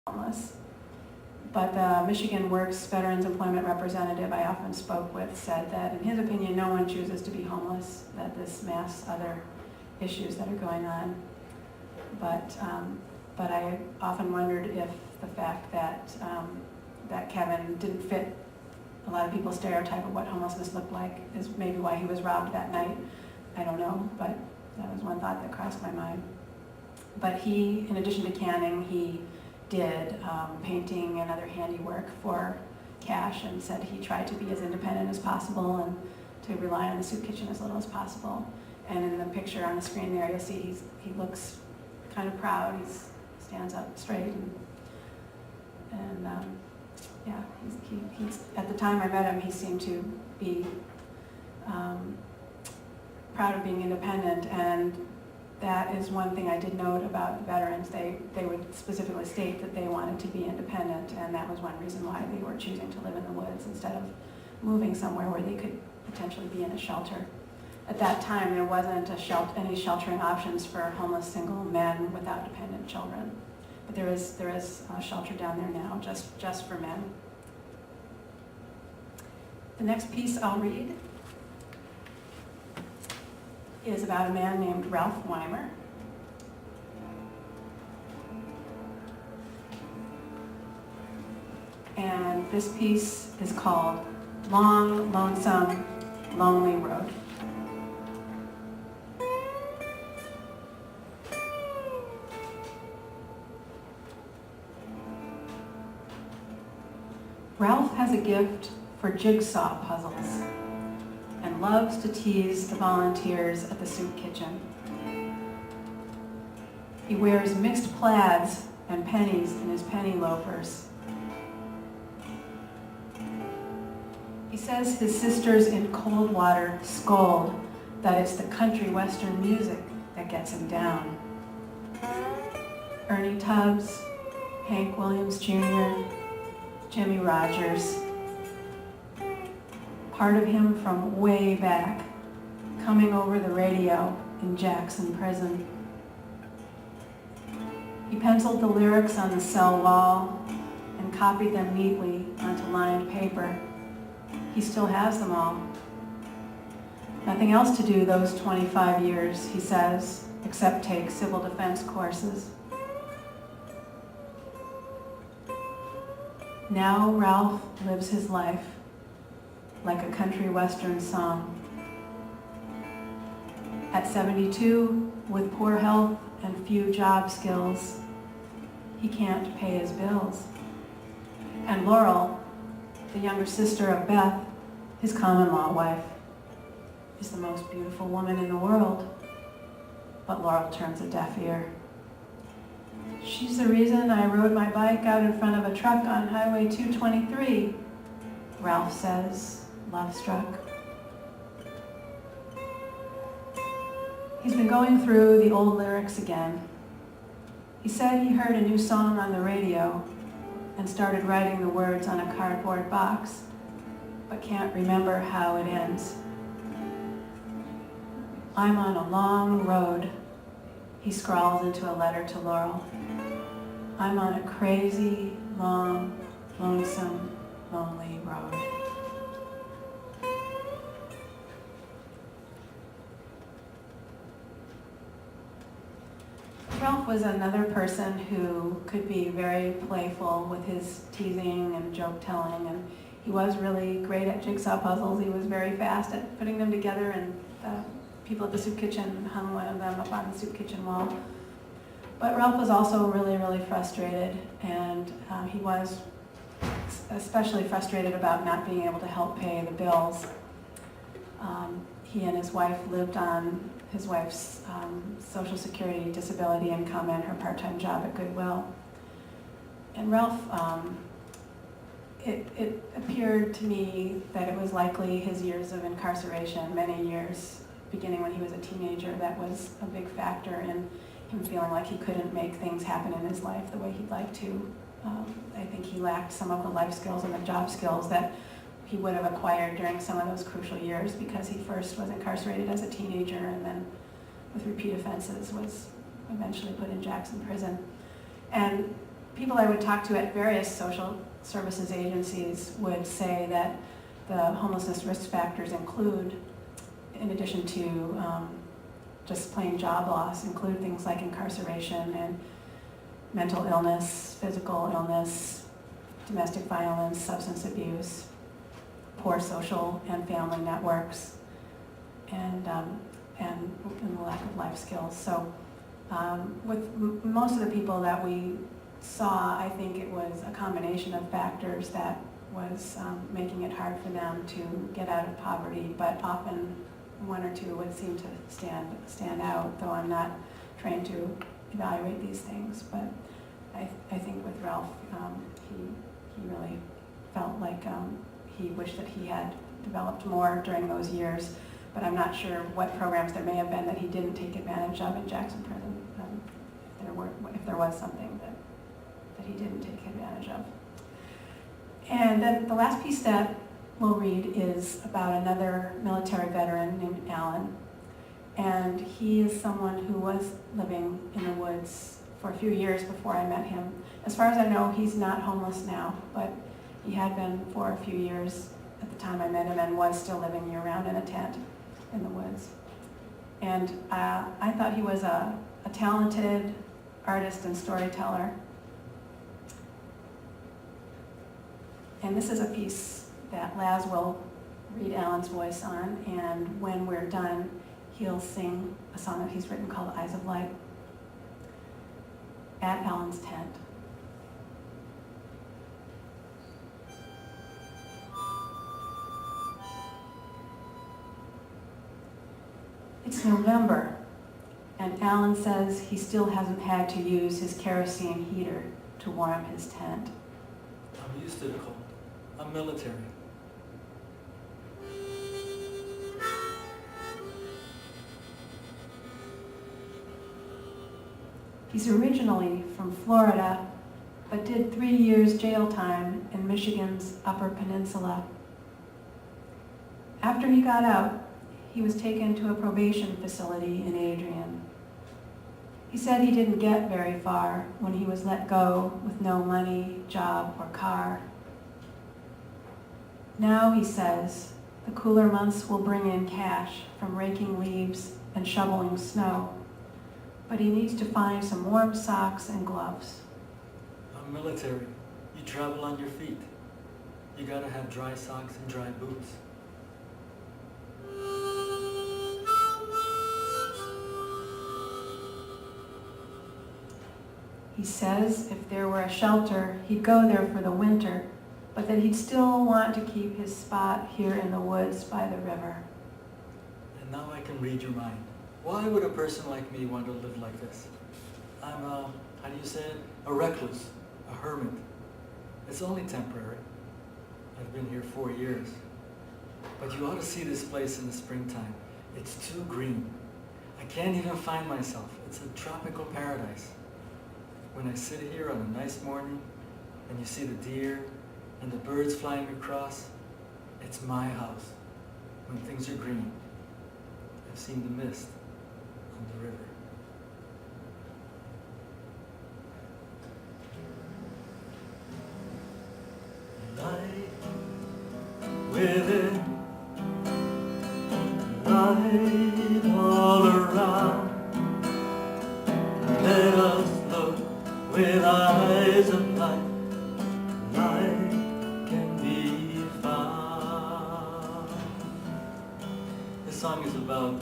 homeless. But the Michigan Works Veterans Employment Representative I often spoke with said that in his opinion no one chooses to be homeless, that this masks other issues that are going on. But I often wondered if the fact that that Kevin didn't fit a lot of people's stereotype of what homelessness looked like is maybe why he was robbed that night. I don't know, but that was one thought that crossed my mind. But he, in addition to canning, he did painting and other handiwork for cash, and said he tried to be as independent as possible and to rely on the soup kitchen as little as possible. And in the picture on the screen there, you'll see he looks kind of proud. He stands up straight, and yeah, he's at the time I met him, he seemed to be proud of being independent, and that is one thing I did note about the veterans. They would specifically state that they wanted to be independent, and that was one reason why they were choosing to live in the woods instead of moving somewhere where they could potentially be in a shelter. At that time, there wasn't any sheltering options for homeless single men without dependent children. But there is a shelter down there now, just for men. The next piece I'll read is about a man named Ralph Weimer. And this piece is called Long, Lonesome, Lonely Road. Ralph has a gift for jigsaw puzzles and loves to tease the volunteers at the soup kitchen. He wears mixed plaids and pennies in his penny loafers. He says his sisters in Coldwater scold that it's the country western music that gets him down. Ernie Tubbs, Hank Williams Jr., Jimmy Rogers, part of him from way back, coming over the radio in Jackson Prison. He penciled the lyrics on the cell wall and copied them neatly onto lined paper. He still has them all. Nothing else to do those 25 years, he says, except take civil defense courses. Now Ralph lives his life like a country western song. At 72, with poor health and few job skills, he can't pay his bills. And Laurel, the younger sister of Beth, his common-law wife, is the most beautiful woman in the world. But Laurel turns a deaf ear. She's the reason I rode my bike out in front of a truck on Highway 223, Ralph says, love-struck. He's been going through the old lyrics again. He said he heard a new song on the radio and started writing the words on a cardboard box, but can't remember how it ends. I'm on a long road, he scrawls into a letter to Laurel. I'm on a crazy, long, lonesome, lonely road. Ralph was another person who could be very playful with his teasing and joke telling, and he was really great at jigsaw puzzles. He was very fast at putting them together, and the people at the soup kitchen hung one of them up on the soup kitchen wall. But Ralph was also really, really frustrated, and he was especially frustrated about not being able to help pay the bills. He and his wife lived on his wife's Social Security disability income and her part-time job at Goodwill. And Ralph, it appeared to me that it was likely his years of incarceration, many years, beginning when he was a teenager, that was a big factor in him feeling like he couldn't make things happen in his life the way he'd like to. I think he lacked some of the life skills and the job skills that he would have acquired during some of those crucial years, because he first was incarcerated as a teenager and then with repeat offenses was eventually put in Jackson Prison. And people I would talk to at various social services agencies would say that the homelessness risk factors include, in addition to just plain job loss, include things like incarceration and mental illness, physical illness, domestic violence, substance abuse, poor social and family networks, and the lack of life skills. So with most of the people that we saw, I think it was a combination of factors that was making it hard for them to get out of poverty, but often one or two would seem to stand out, though I'm not trained to evaluate these things. But I think with Ralph, he really felt like he wished that he had developed more during those years, but I'm not sure what programs there may have been that he didn't take advantage of in Jackson Prison, if there was something that he didn't take advantage of. And then the last piece that we'll read is about another military veteran named Alan. And he is someone who was living in the woods for a few years before I met him. As far as I know, he's not homeless now, but he had been for a few years at the time I met him and was still living year-round in a tent in the woods. And I thought he was a talented artist and storyteller. And this is a piece that Laz will read Alan's voice on, and when we're done, he'll sing a song that he's written called Eyes of Light at Alan's tent. It's November, and Alan says he still hasn't had to use his kerosene heater to warm his tent. I'm used to the cold. I'm military. He's originally from Florida, but did 3 years jail time in Michigan's Upper Peninsula. After he got out, he was taken to a probation facility in Adrian. He said he didn't get very far when he was let go with no money, job, or car. Now, he says, the cooler months will bring in cash from raking leaves and shoveling snow, but he needs to find some warm socks and gloves. I'm military. You travel on your feet. You gotta have dry socks and dry boots. He says if there were a shelter, he'd go there for the winter, but that he'd still want to keep his spot here in the woods by the river. And now I can read your mind. Why would a person like me want to live like this? I'm how do you say it? A recluse, a hermit. It's only temporary. I've been here 4 years. But you ought to see this place in the springtime. It's too green. I can't even find myself. It's a tropical paradise. When I sit here on a nice morning and you see the deer and the birds flying across, it's my house when things are green. I've seen the mist on the river. Light within, light all around. Let us look with eyes of light. Light can be found. This song is about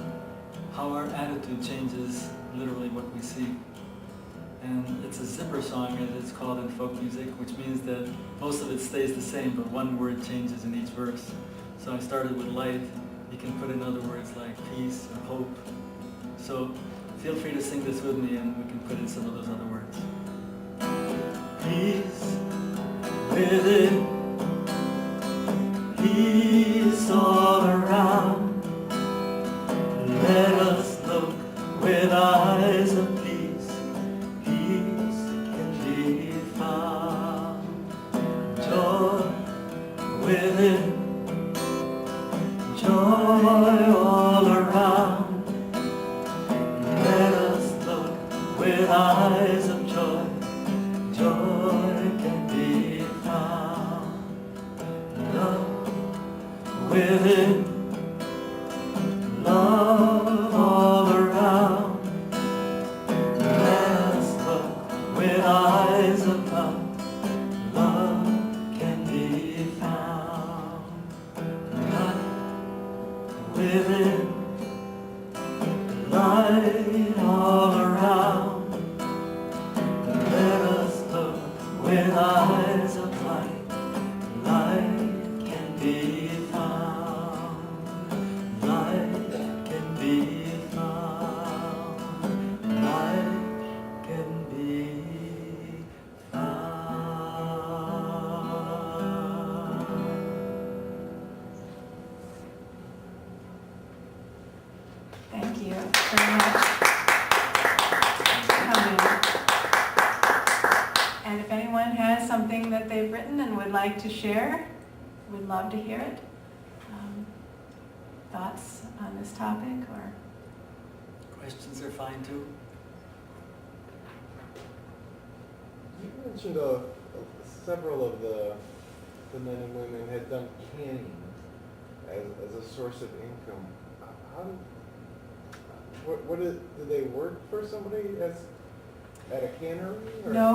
how our attitude changes literally what we see. And it's a zipper song, as it's called in folk music, which means that most of it stays the same, but one word changes in each verse. So I started with light. You can put in other words like peace or hope. So feel free to sing this with me, and we can put in some of those other words. Peace within, peace all around. Let us look with eyes of peace. Peace can be found. Joy within, joy all around. Let us look with eyes of joy. Joy within, love all around. Let us look with eyes of love. Love can be found. Light within, light all around. Let us look with eyes of light. Light can be found. Light can be found. Light can be found. Thank you very much for coming. And if anyone has something that they've written and would like to share, we'd love to hear it. Thoughts on this topic, or? Questions are fine too. You mentioned several of the men and women had done canning as a source of income. How did they work for somebody at a cannery? Or? No,